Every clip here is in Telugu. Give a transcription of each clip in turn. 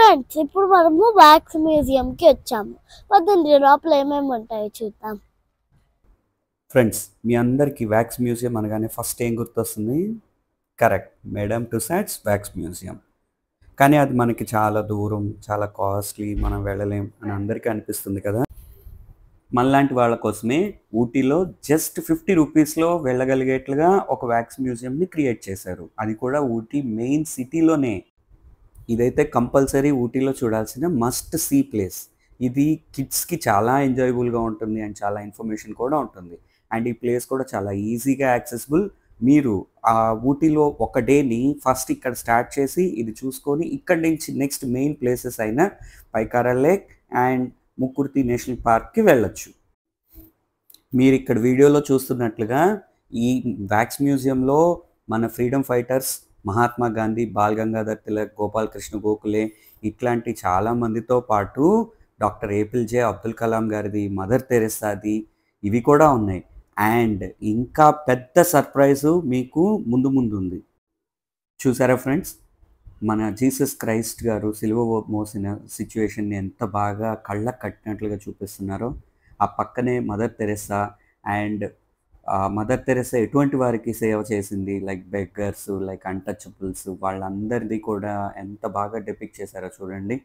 ఫ్రెండ్స్, ఇప్పుడు మనము వ్యాక్స్ మ్యూజియంకి వచ్చాము. పదండి లోపల ఏమేమి ఉంటాయో చూద్దాం. ఫ్రెండ్స్, మీ అందరికీ వ్యాక్స్ మ్యూజియం అనగానే ఫస్ట్ ఏం గుర్తొస్తుంది? Correct, madam Tussauds wax museum. కానీ అది మనకి చాలా దూరం, చాలా కాస్ట్లీ, మనం వెళ్ళలేం అని అందరికీ అనిపిస్తుంది కదా. మనలాంటి వాళ్ళ కోసమే ఊటీలో జస్ట్ 50 రూపీస్లో వెళ్ళగలిగేట్లుగా ఒక వ్యాక్స్ మ్యూజియంని క్రియేట్ చేశారు. అది కూడా ఊటీ మెయిన్ సిటీలోనే. ఇదైతే కంపల్సరీ ఊటీలో చూడాల్సిన మస్ట్ సీ ప్లేస్. ఇది కిడ్స్కి చాలా ఎంజాయబుల్గా ఉంటుంది అండ్ చాలా ఇన్ఫర్మేషన్ కూడా ఉంటుంది. అండ్ ఈ ప్లేస్ కూడా చాలా ఈజీగా యాక్సెసిబుల్. మీరు ఆ ఊటీలో ఒక డేని ఫస్ట్ ఇక్కడ స్టార్ట్ చేసి ఇది చూసుకొని ఇక్కడి నుంచి నెక్స్ట్ మెయిన్ ప్లేసెస్ అయిన పైకారా లేక్ అండ్ ముక్కుర్తి నేషనల్ పార్క్కి వెళ్ళొచ్చు. మీరు ఇక్కడ వీడియోలో చూస్తున్నట్లుగా ఈ వ్యాక్స్ మ్యూజియంలో మన freedom fighters Mahatma Gandhi, ball Gangadhar Tilak, Gopal Krishna Gokhale ఇట్లాంటి చాలామందితో పాటు డాక్టర్ ఏపీజే అబ్దుల్ కలాం గారిది, మదర్ తెరెసాది ఇవి కూడా ఉన్నాయి. అండ్ ఇంకా పెద్ద సర్ప్రైజు మీకు ముందు ఉంది. చూసారా ఫ్రెండ్స్, మన జీసస్ క్రైస్ట్ గారు సిలువ మోసిన సిచ్యువేషన్ని ఎంత బాగా కళ్ళకు కట్టినట్లుగా చూపిస్తున్నారో. ఆ పక్కనే mother Teresa. And mother Teresa ఎటువంటి వారికి సేవ చేసింది, లైక్ బెగ్గర్స్, లైక్ అన్టచబుల్స్, వాళ్ళందరిది కూడా ఎంత బాగా డెపిక్ట్ చేశారో చూడండి.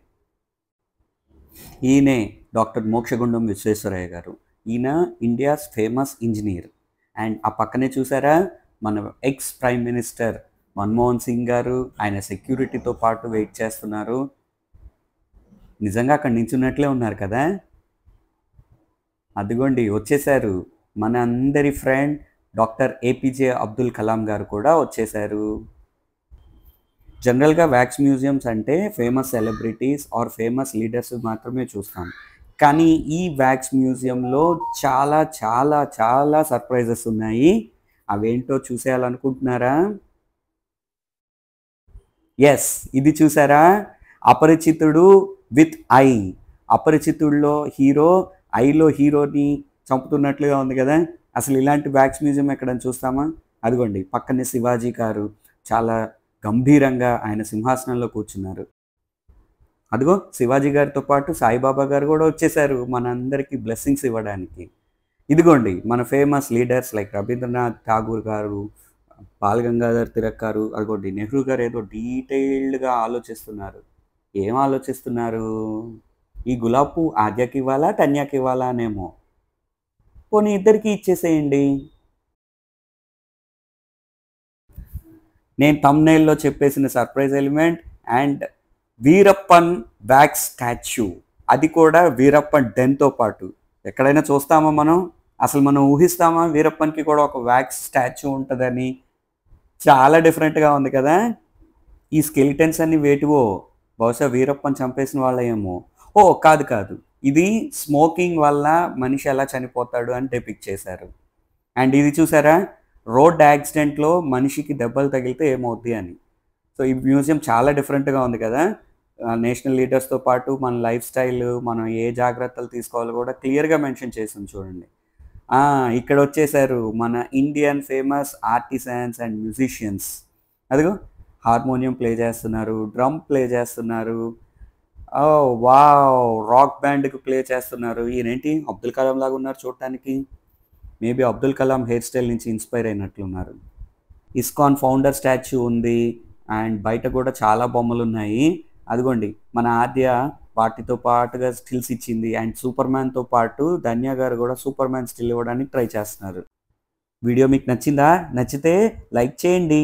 ఈయనే డాక్టర్ మోక్షగుండం విశ్వేశ్వరయ్య గారు. ఈయన ఇండియాస్ ఫేమస్ ఇంజనీర్. అండ్ ఆ పక్కనే చూసారా మన X prime minister Manmohan Singh గారు, ఆయన సెక్యూరిటీతో పాటు వెయిట్ చేస్తున్నారు. నిజంగా అక్కడ నించున్నట్లే ఉన్నారు కదా. అదిగోండి వచ్చేసారు మన అందరి friend doctor APJ Abdul Kalam గారు కూడా వచ్చేసారు. జనరల్గా వ్యాక్స్ మ్యూజియంస్ అంటే famous celebrities or famous leaders మాత్రమే చూస్తాం. కానీ ఈ వ్యాక్స్ మ్యూజియంలో చాలా చాలా చాలా సర్ప్రైజెస్ ఉన్నాయి. అవేంటో చూసేయాలనుకుంటున్నారా? ఎస్, ఇది చూసారా, అపరిచితుడు విత్ ఐ. అపరిచితుడిలో హీరో ఐలో హీరోని చంపుతున్నట్లుగా ఉంది కదా. అసలు ఇలాంటి వ్యాక్స్ మ్యూజియం ఎక్కడని చూస్తామా? అదిగోండి పక్కనే శివాజీ గారు చాలా గంభీరంగా ఆయన సింహాసనంలో కూర్చున్నారు. అదిగో శివాజీ గారితో పాటు సాయిబాబా గారు కూడా వచ్చేసారు మనందరికీ బ్లెస్సింగ్స్ ఇవ్వడానికి. ఇదిగోండి మన famous leaders like Rabindranath Tagore గారు, బాల్ గంగాధర్ తిలక్ గారు, అదిగోండి నెహ్రూ గారు ఏదో డీటెయిల్డ్గా ఆలోచిస్తున్నారు. ఏం ఆలోచిస్తున్నారు? ఈ గులాబ్ పువ్వు ఆద్యకి ఇవ్వాలా, తన్యాకి ఇవ్వాలా అనేమో. పోనీ ఇద్దరికి ఇచ్చేసేయండి. నేను థంబ్నెయిల్లో చెప్పేసిన surprise element and Veerappan wax statue, అది కూడా వీరప్పన్ డెన్తో పాటు. ఎక్కడైనా చూస్తామా మనం? అసలు మనం ఊహిస్తామా వీరప్పన్కి కూడా ఒక వ్యాక్స్ స్టాచ్యూ ఉంటుందని? చాలా డిఫరెంట్గా ఉంది కదా. ఈ స్కెలిటన్స్ అన్ని వేటివో, బహుశా వీరప్పన్ చంపేసిన వాళ్ళేమో. ఓ కాదు, ఇది స్మోకింగ్ వల్ల మనిషి ఎలా చనిపోతాడు అని డెపిక్ట్ చేశారు. అండ్ ఇది చూసారా, రోడ్ యాక్సిడెంట్లో మనిషికి దెబ్బలు తగిలితే ఏమవుద్ది అని. సో ఈ మ్యూజియం చాలా డిఫరెంట్గా ఉంది కదా. నేషనల్ లీడర్స్తో పాటు మన లైఫ్ స్టైల్, మనం ఏ జాగ్రత్తలు తీసుకోవాలో కూడా క్లియర్గా మెన్షన్ చేసాం చూడండి. ఇక్కడ వచ్చేసారు మన Indian famous artisans and musicians. అదిగో హార్మోనియం ప్లే చేస్తున్నారు, డ్రమ్ ప్లే చేస్తున్నారు, వావ్ రాక్ బ్యాండ్కి ప్లే చేస్తున్నారు. ఈయనేంటి అబ్దుల్ కలాం లాగా ఉన్నారు చూడటానికి. Maybe Abdul Kalam hair style నుంచి ఇన్స్పైర్ అయినట్లున్నారు. ఇస్కాన్ ఫౌండర్ స్టాచ్యూ ఉంది. అండ్ బయట కూడా చాలా బొమ్మలు ఉన్నాయి. అదిగోండి మన ఆద్య వాటితో పాటుగా స్టిల్స్ ఇచ్చింది. అండ్ సూపర్ మ్యాన్తో పాటు ధన్య గారు కూడా సూపర్ మ్యాన్ స్టిల్ ఇవ్వడానికి ట్రై చేస్తున్నారు. వీడియో మీకు నచ్చిందా? నచ్చితే లైక్ చేయండి.